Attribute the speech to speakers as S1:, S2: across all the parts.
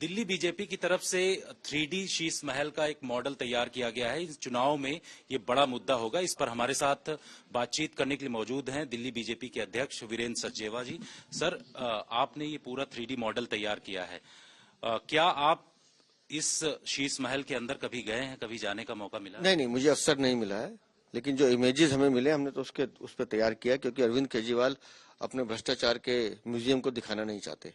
S1: Delhi BJP की तरफ से 3D शीश महल का एक मॉडल तैयार किया गया है। इस चुनाव में ये बड़ा मुद्दा होगा। इस पर हमारे साथ बातचीत करने के लिए मौजूद हैं दिल्ली बीजेपी के अध्यक्ष वीरेंद्र सचदेवा जी। सर, आपने ये पूरा 3D मॉडल तैयार किया है। क्या आप इस शीश महल के अंदर कभी गए हैं, कभी जाने का मौका मिला?
S2: नहीं, मुझे अवसर नहीं मिला है, लेकिन जो इमेजेस हमें मिले हमने तो उस पर तैयार किया, क्योंकि अरविंद केजरीवाल अपने भ्रष्टाचार के म्यूजियम को दिखाना नहीं चाहते,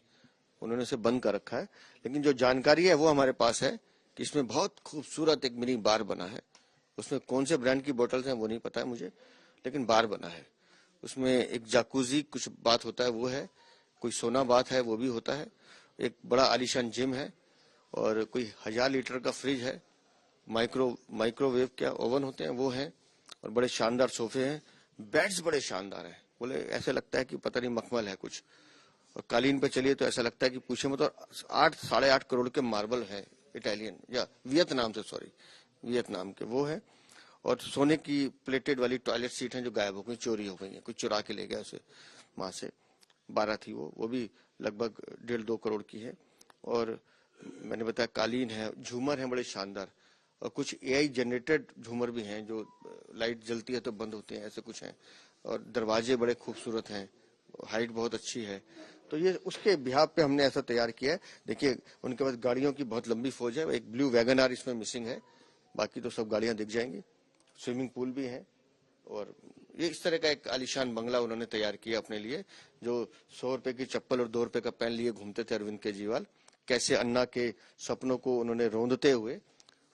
S2: उन्होंने इसे बंद कर रखा है। लेकिन जो जानकारी है वो हमारे पास है कि इसमें बहुत खूबसूरत एक मिनी बार बना है। उसमें कौन से ब्रांड की बोतल्स हैं वो नहीं पता है मुझे, लेकिन बार बना है। उसमें एक जाकूजी कुछ बात होता है वो है, कोई सोना बात है वो भी होता है, एक बड़ा आलीशान जिम है और कोई 1000 लीटर का फ्रिज है, माइक्रोवेव क्या ओवन होते हैं वो है, और बड़े शानदार सोफे हैं, बेड्स बड़े शानदार हैं, बोले ऐसे लगता है कि पता नहीं मखमल है कुछ, और कालीन पे चलिए तो ऐसा लगता है कि पूछे मत। और 8-8.5 करोड़ के मार्बल है, इटालियन या वियतनाम के वो है, और सोने की प्लेटेड वाली टॉयलेट सीट है जो गायब हो गई, चोरी हो गई है, कुछ चुरा के ले गया उसे वहां से, 12 थी वो भी लगभग 1.5-2 करोड़ की है। और मैंने बताया कालीन है, झूमर है बड़े शानदार, और कुछ AI जनरेटेड झूमर भी हैं जो लाइट जलती है तो बंद होते हैं, ऐसे कुछ हैं, और दरवाजे बड़े खूबसूरत हैं, हाइट बहुत अच्छी है। तो ये उसके बिहाफ पे हमने ऐसा तैयार किया है। देखिए उनके पास गाड़ियों की बहुत लंबी फौज है, एक ब्लू वैगन आर इसमें मिसिंग है, बाकी तो सब गाड़ियां दिख जाएंगी, स्विमिंग पूल भी है, और ये इस तरह का एक आलीशान बंगला उन्होंने तैयार किया अपने लिए। जो 100 रुपए की चप्पल और 2 रुपए का पेन लिए घूमते थे अरविंद केजरीवाल, कैसे अन्ना के सपनों को उन्होंने रौंदते हुए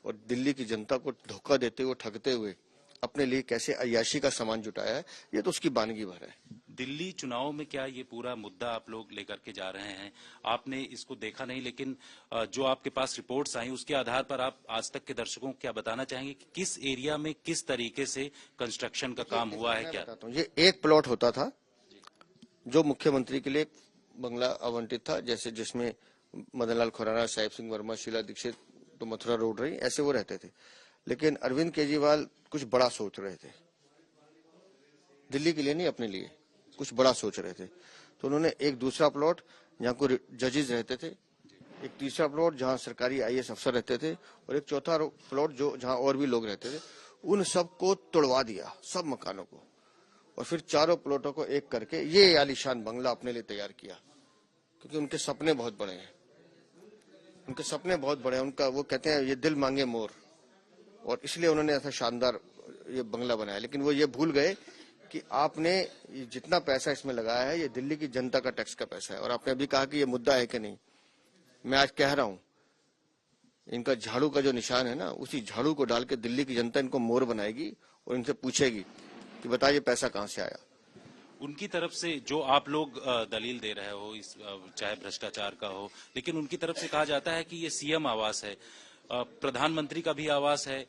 S2: और दिल्ली की जनता को धोखा देते हुए, ठगते हुए अपने लिए कैसे अय्याशी का सामान जुटाया है, ये तो उसकी वानगी भर है।
S1: दिल्ली चुनाव में क्या ये पूरा मुद्दा आप लोग लेकर के जा रहे हैं? आपने इसको देखा नहीं, लेकिन जो आपके पास रिपोर्ट्स आई उसके आधार पर आप आज तक के दर्शकों को क्या बताना चाहेंगे कि किस एरिया में किस तरीके से कंस्ट्रक्शन का काम हुआ है? क्या
S2: ये एक प्लॉट होता था जो मुख्यमंत्री के लिए बंगला आवंटित था, जैसे जिसमें मदनलाल खुराना, साहिब सिंह वर्मा, शीला दीक्षित, तो मथुरा रोड रही, ऐसे वो रहते थे। लेकिन अरविंद केजरीवाल कुछ बड़ा सोच रहे थे, दिल्ली के लिए नहीं, अपने लिए कुछ बड़ा सोच रहे थे। तो उन्होंने एक दूसरा प्लॉट जहाँ को जजेस रहते थे, एक तीसरा प्लॉट जहाँ सरकारी IAS अफसर रहते थे, और एक चौथा प्लॉट जो जहाँ और भी लोग रहते थे, उन सबको तोड़वा दिया, सब मकानों को, और फिर चारों प्लॉटों को एक करके ये आलीशान बंगला अपने लिए तैयार किया। क्योंकि उनके सपने बहुत बड़े हैं, उनके सपने बहुत बड़े हैं, उनका वो कहते हैं ये दिल मांगे मोर, और इसलिए उन्होंने ऐसा शानदार ये बंगला बनाया। लेकिन वो ये भूल गए कि आपने जितना पैसा इसमें लगाया है ये दिल्ली की जनता का टैक्स का पैसा है, और आपने अभी कहा कि ये मुद्दा है कि नहीं। मैं आज कह रहा हूं, इनका झाड़ू का जो निशान है ना, उसी झाड़ू को डाल के दिल्ली की जनता इनको मोर बनाएगी और इनसे पूछेगी कि बताइए पैसा कहां से आया।
S1: उनकी तरफ से जो आप लोग दलील दे रहे हो, इस चाहे भ्रष्टाचार का हो, लेकिन उनकी तरफ से कहा जाता है कि ये CM आवास है, प्रधानमंत्री का भी आवास है,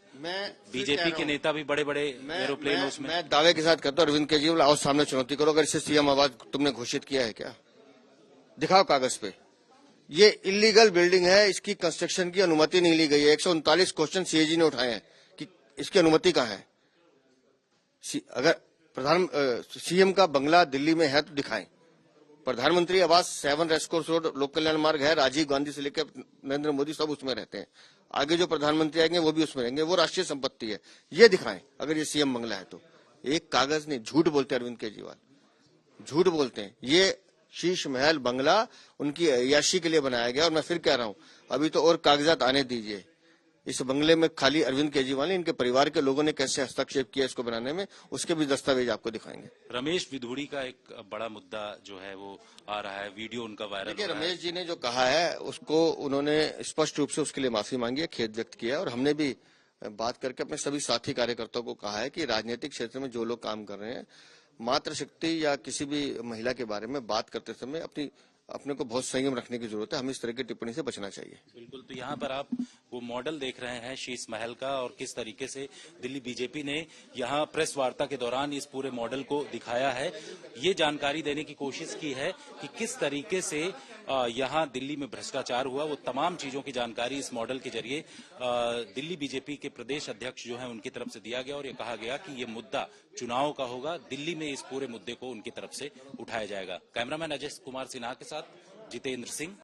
S1: बीजेपी के नेता भी बड़े बड़े एरोप्लेन उसमें।
S2: मैं दावे के साथ कहता हूँ, अरविंद केजरीवाल आओ सामने चुनौती करो, अगर इसे CM आवास तुमने घोषित किया है क्या, दिखाओ कागज पे। ये इलीगल बिल्डिंग है, इसकी कंस्ट्रक्शन की अनुमति नहीं ली गई है। 139 क्वेश्चन CAG ने उठाए हैं कि इसकी अनुमति कहाँ है। अगर CM का बंगला दिल्ली में है तो दिखाएं। प्रधानमंत्री आवास 7 रेसकोर्स रोड लोक कल्याण मार्ग है, राजीव गांधी से लेकर नरेंद्र मोदी सब उसमें रहते हैं, आगे जो प्रधानमंत्री आएंगे वो भी उसमें रहेंगे, वो राष्ट्रीय संपत्ति है, ये दिखाएं अगर ये CM बंगला है तो। एक कागज नहीं, झूठ बोलते अरविंद केजरीवाल, झूठ बोलते हैं। ये शीश महल बंगला उनकी अय्याशी के लिए बनाया गया, और मैं फिर कह रहा हूं अभी तो और कागजात आने दीजिए। इस बंगले में खाली अरविंद केजरीवाल ने, इनके परिवार के लोगों ने कैसे हस्तक्षेप किया इसको बनाने में, उसके भी दस्तावेज आपको दिखाएंगे।
S1: रमेश विधुड़ी का एक बड़ा मुद्दा जो है वो आ रहा है, वीडियो उनका वायरल हो रहा है।
S2: रमेश जी ने जो कहा है उसको उन्होंने स्पष्ट रूप से उसके लिए माफी मांगी है, खेद व्यक्त किया, और हमने भी बात करके अपने सभी साथी कार्यकर्ताओं को कहा है कि राजनीतिक क्षेत्र में जो लोग काम कर रहे हैं, मातृशक्ति या किसी भी महिला के बारे में बात करते समय अपने को बहुत संयम रखने की जरूरत है, हमें इस तरह की टिप्पणी से बचना चाहिए।
S1: बिल्कुल। तो यहाँ पर आप वो मॉडल देख रहे हैं शीश महल का, और किस तरीके से दिल्ली बीजेपी ने यहाँ प्रेस वार्ता के दौरान इस पूरे मॉडल को दिखाया है। ये जानकारी देने की कोशिश की है कि किस तरीके से यहाँ दिल्ली में भ्रष्टाचार हुआ, वो तमाम चीजों की जानकारी इस मॉडल के जरिए दिल्ली बीजेपी के प्रदेश अध्यक्ष जो है उनकी तरफ से दिया गया, और ये कहा गया कि ये मुद्दा चुनाव का होगा, दिल्ली में इस पूरे मुद्दे को उनकी तरफ से उठाया जाएगा। कैमरामैन अजय कुमार सिन्हा के साथ जितेंद्र सिंह।